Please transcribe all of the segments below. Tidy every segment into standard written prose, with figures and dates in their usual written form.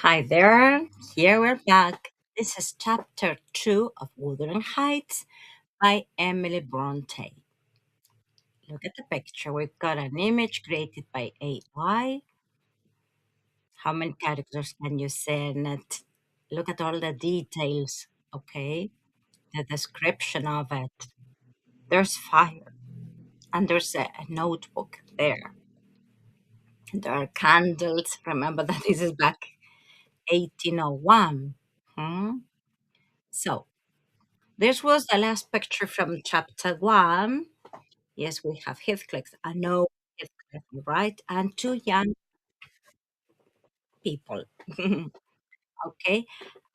Hi there, here we're back. This is chapter 2 of Wuthering Heights by Emily Bronte. Look at the picture. We've got an image created by AI. How many characters can you see in it? Look at all the details, okay? The description of it. There's fire, and there's a notebook there. There are candles. Remember that this is back 1801. Hmm? So, this was the last picture from chapter one. Yes, we have Heathcliff. I know Heathcliff, right? And two young people. Okay.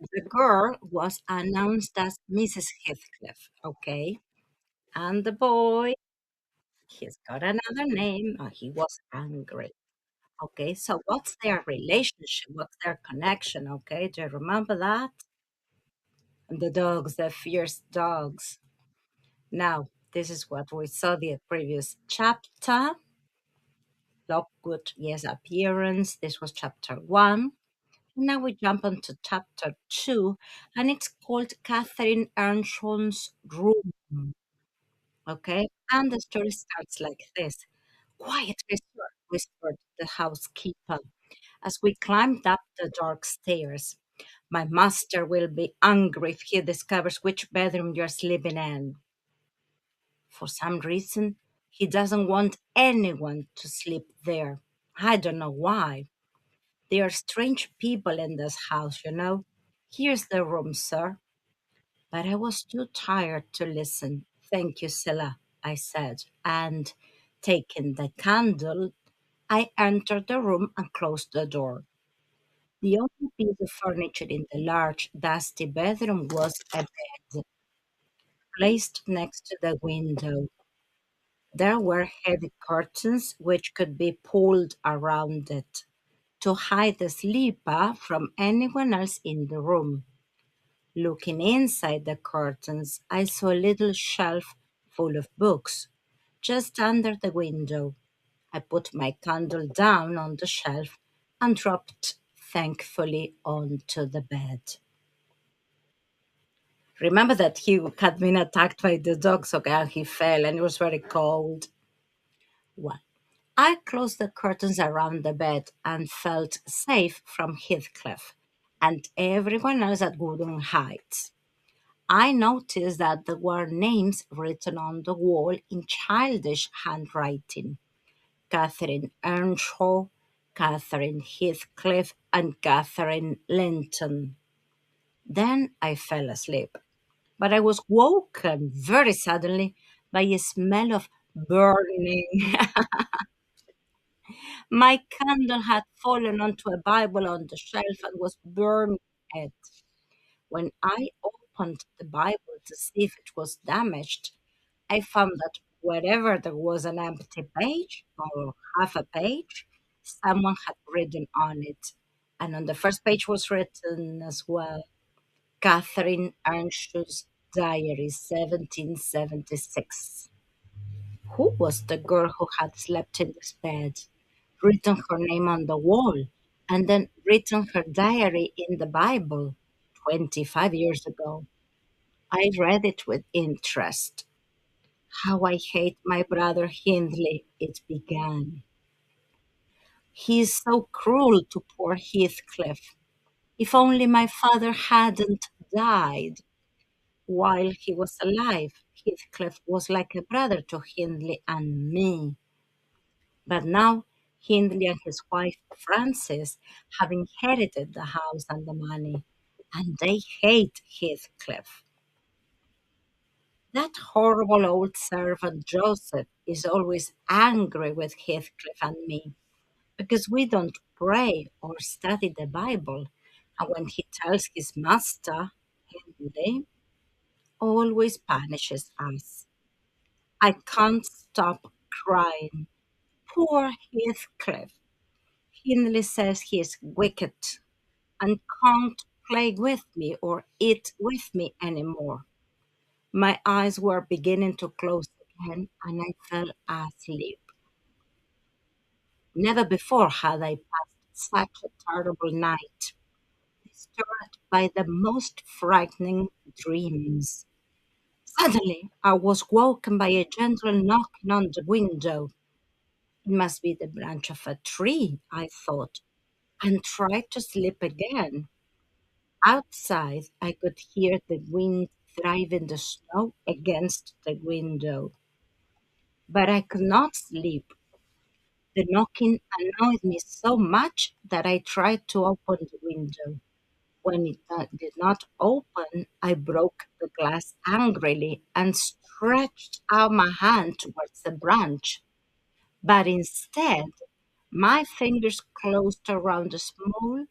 The girl was announced as Mrs. Heathcliff. Okay. And the boy, he's got another name. He was angry. Okay. So what's their relationship? What's their connection? Okay. Do you remember that? And the dogs, the fierce dogs. Now, this is what we saw the previous chapter. Lockwood, yes, appearance. This was chapter one. Now we jump onto chapter two, and it's called Catherine Earnshaw's Room. Okay, and the story starts like this. Quiet, whisper, whispered the housekeeper as we climbed up the dark stairs. My master will be angry if he discovers which bedroom you're sleeping in. For some reason, he doesn't want anyone to sleep there. I don't know why. There are strange people in this house. Here's the room, sir. But I was too tired to listen. Thank you, Scylla, I said, and taking the candle, I entered the room and closed the door. The only piece of furniture in the large, dusty bedroom was a bed placed next to the window. There were heavy curtains which could be pulled around it to hide the sleeper from anyone else in the room. Looking inside the curtains, I saw a little shelf full of books just under the window. I put my candle down on the shelf and dropped thankfully onto the bed. Remember that he had been attacked by the dogs, okay, and he fell and it was very cold. Well, I closed the curtains around the bed and felt safe from Heathcliff and everyone else at Wuthering Heights. I noticed that there were names written on the wall in childish handwriting. Catherine Earnshaw, Catherine Heathcliff, and Catherine Linton. Then I fell asleep. But I was woken very suddenly by a smell of burning. My candle had fallen onto a Bible on the shelf and was burning it. When I opened the Bible to see if it was damaged, I found that wherever there was an empty page or half a page, someone had written on it. And on the first page was written as well Catherine Earnshaw's Diary, 1776. Who was the girl who had slept in this bed, written her name on the wall, and then written her diary in the Bible 25 years ago? I read it with interest. How I hate my brother Hindley, it began. He is so cruel to poor Heathcliff. If only my father hadn't died while he was alive. Heathcliff was like a brother to Hindley and me. But now Hindley and his wife Frances have inherited the house and the money, and they hate Heathcliff. That horrible old servant Joseph is always angry with Heathcliff and me because we don't pray or study the Bible. And when he tells his master, Hindley, always punishes us. I can't stop crying. Poor Heathcliff. Hindley says he is wicked and can't play with me or eat with me anymore. My eyes were beginning to close again and I fell asleep. Never before had I passed such a terrible night. disturbed by the most frightening dreams. Suddenly, I was woken by a gentle knocking on the window. It must be the branch of a tree, I thought, and tried to sleep again. Outside, I could hear the wind driving the snow against the window, but I could not sleep. The knocking annoyed me so much that I tried to open the window. When it did not open, I broke the glass angrily and stretched out my hand towards the branch. But instead, my fingers closed around a small,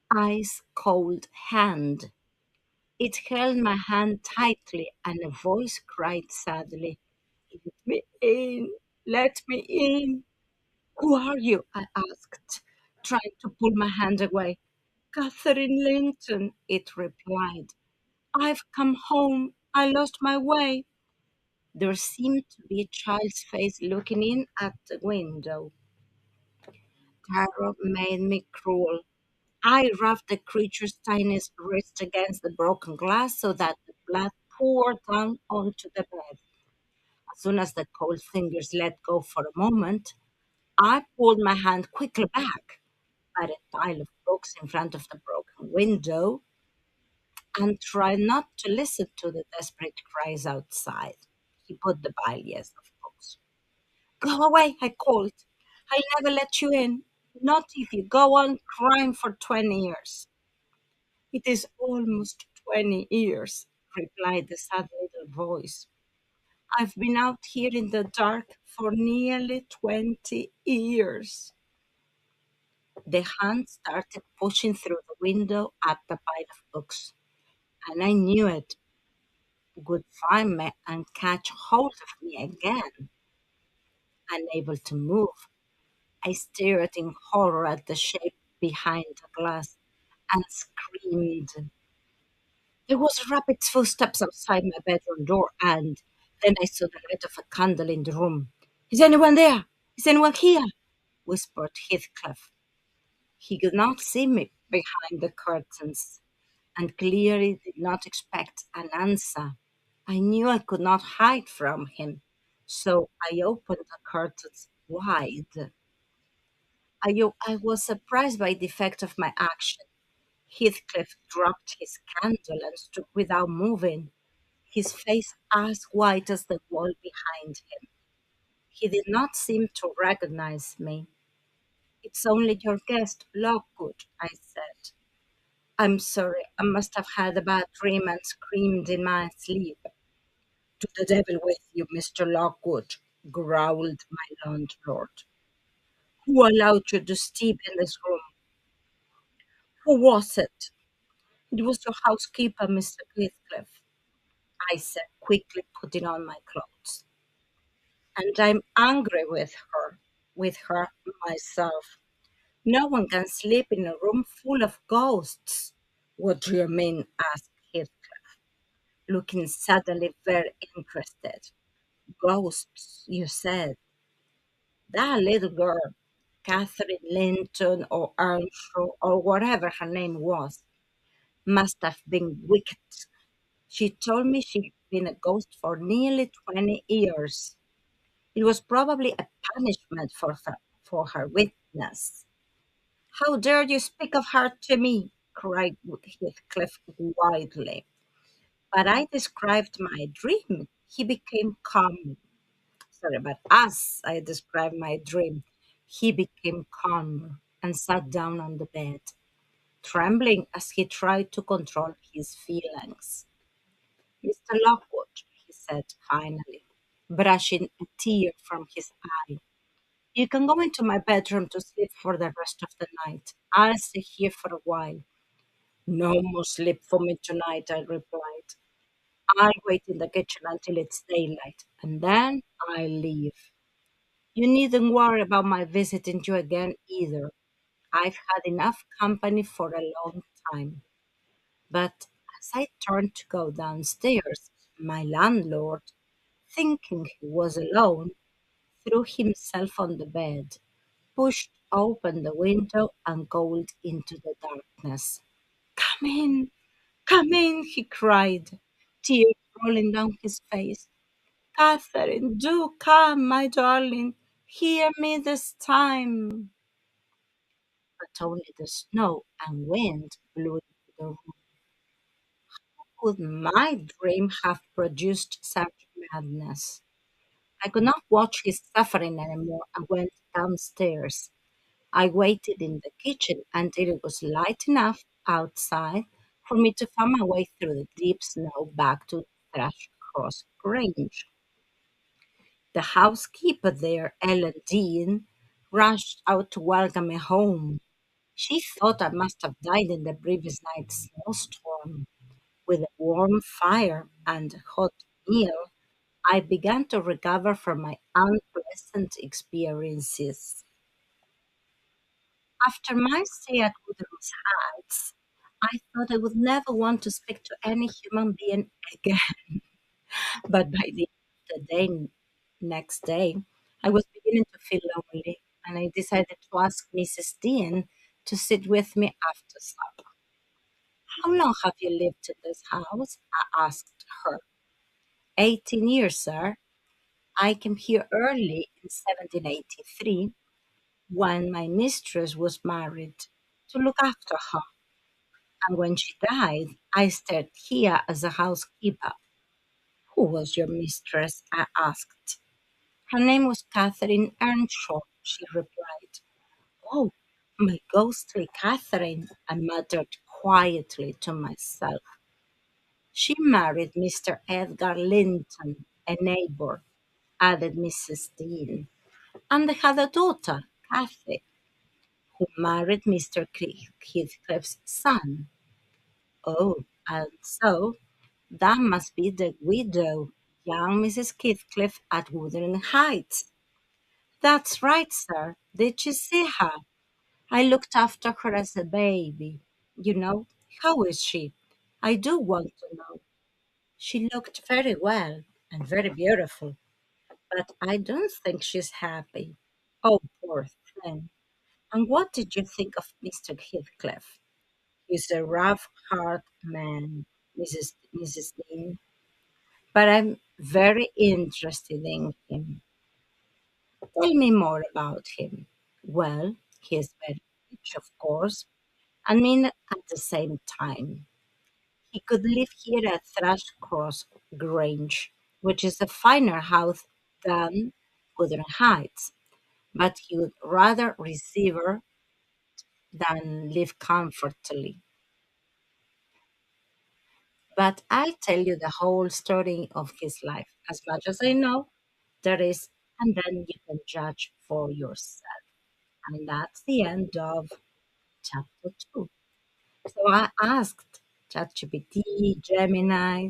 ice cold hand. It held my hand tightly, and a voice cried sadly, "Let me in! Let me in!" "Who are you?" I asked, trying to pull my hand away. "Catherine Linton," it replied. "I've come home. I lost my way." There seemed to be a child's face looking in at the window. Terror made me cruel. I rubbed the creature's tiny wrist against the broken glass so that the blood poured down onto the bed. As soon as the cold fingers let go for a moment, I pulled my hand quickly back by a pile of books in front of the broken window and tried not to listen to the desperate cries outside. He put the pile, yes, of course. "Go away," I called. "I'll never let you in. Not if you go on crying for 20 years. "It is almost 20 years," replied the sad little voice. "I've been out here in the dark for nearly 20 years." The hand started pushing through the window at the pile of books, and I knew it would find me and catch hold of me again. Unable to move, I stared in horror at the shape behind the glass and screamed. There was rapid footsteps outside my bedroom door, and then I saw the light of a candle in the room. "Is anyone there? Is anyone here?" whispered Heathcliff. He could not see me behind the curtains, and clearly did not expect an answer. I knew I could not hide from him, so I opened the curtains wide. I was surprised by the effect of my action. Heathcliff dropped his candle and stood without moving, his face as white as the wall behind him. He did not seem to recognize me. "It's only your guest, Lockwood," I said. "I'm sorry, I must have had a bad dream and screamed in my sleep." "To the devil with you, Mr. Lockwood," growled my landlord. "Who allowed you to sleep in this room? Who was it?" "It was your housekeeper, Mr. Heathcliff," I said, quickly putting on my clothes. "And I'm angry with her myself. No one can sleep in a room full of ghosts." "What do you mean?" asked Heathcliff, looking suddenly very interested. "Ghosts, you said. That little girl, Catherine Linton or Earnshaw or whatever her name was, must have been wicked. She told me she'd been a ghost for nearly 20 years. It was probably a punishment for her witness." "How dare you speak of her to me?" cried Heathcliff wildly. But I described my dream. He became calm. Sorry, but as I described my dream, he became calmer and sat down on the bed, trembling as he tried to control his feelings. "Mr. Lockwood," he said finally, brushing a tear from his eye, "you can go into my bedroom to sleep for the rest of the night. I'll stay here for a while." "No more sleep for me tonight," I replied. "I'll wait in the kitchen until it's daylight, and then I'll leave. You needn't worry about my visiting you again either. I've had enough company for a long time." But as I turned to go downstairs, my landlord, thinking he was alone, threw himself on the bed, pushed open the window, and called into the darkness. Come in, come in, he cried, tears rolling down his face. Catherine, do come, my darling. Hear me this time. But only the snow and wind blew into the room. Could my dream have produced such madness? I could not watch his suffering anymore. I went downstairs. I waited in the kitchen until it was light enough outside for me to find my way through the deep snow back to Thrush Cross Grange. The housekeeper there, Ellen Dean, rushed out to welcome me home. She thought I must have died in the previous night's snowstorm. With a warm fire and a hot meal, I began to recover from my unpleasant experiences. After my stay at Wuthering Heights, I thought I would never want to speak to any human being again. But by the end of the next day, I was beginning to feel lonely, and I decided to ask Mrs. Dean to sit with me after supper. How long have you lived in this house? I asked her. 18 years, sir. I came here early in 1783 when my mistress was married to look after her. And when she died, I stayed here as a housekeeper. Who was your mistress? I asked. Her name was Catherine Earnshaw, she replied. Oh, my ghostly Catherine, I muttered quietly to myself. She married Mr. Edgar Linton, a neighbor, added Mrs. Dean. And they had a daughter, Cathy, who married Mr. Heathcliff's son. Oh, and so that must be the widow, young Mrs. Heathcliff at Wuthering Heights. That's right, sir. Did you see her? I looked after her as a baby. You know, how is she? I do want to know. She looked very well and very beautiful, but I don't think she's happy. Oh, poor thing. And what did you think of Mr. Heathcliff? He's a rough heart man, Mrs. Dean, but I'm very interested in him. Tell me more about him. Well, he is very rich, of course, and mean at the same time. He could live here at Thrushcross Grange, which is a finer house than Wuthering Heights, but he would rather receive her than live comfortably. But I'll tell you the whole story of his life, as much as I know there is, and then you can judge for yourself. And that's the end of chapter 2. So I asked ChatGPT, Gemini,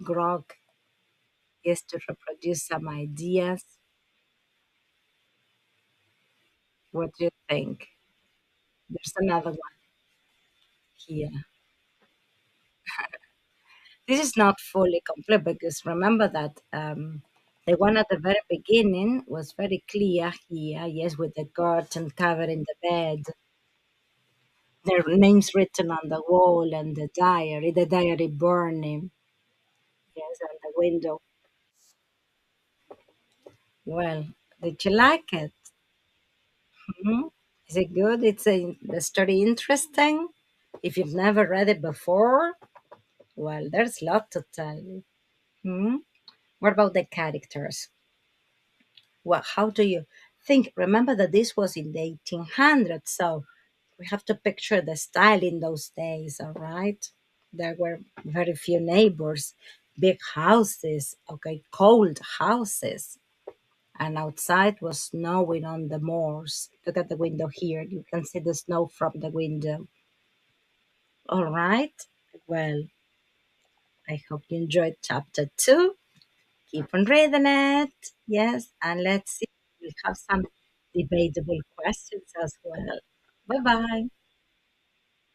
Grok, yes, to reproduce some ideas. What do you think? There's another one here. This is not fully complete because remember that the one at the very beginning was very clear here, yes, with the curtain covering the bed, their names written on the wall and the diary burning, yes, and the window. Well, did you like it? Hmm? Is it good? The story interesting? If you've never read it before, well, there's a lot to tell you. Hmm? What about the characters? Well, how do you think? Remember that this was in the 1800s, so we have to picture the style in those days, all right? There were very few neighbors, big houses, okay, cold houses, and outside was snowing on the moors. Look at the window here. You can see the snow from the window. All right. Well, I hope you enjoyed chapter 2. Keep on reading it. Yes. And let's see. We'll have some debatable questions as well. Bye bye.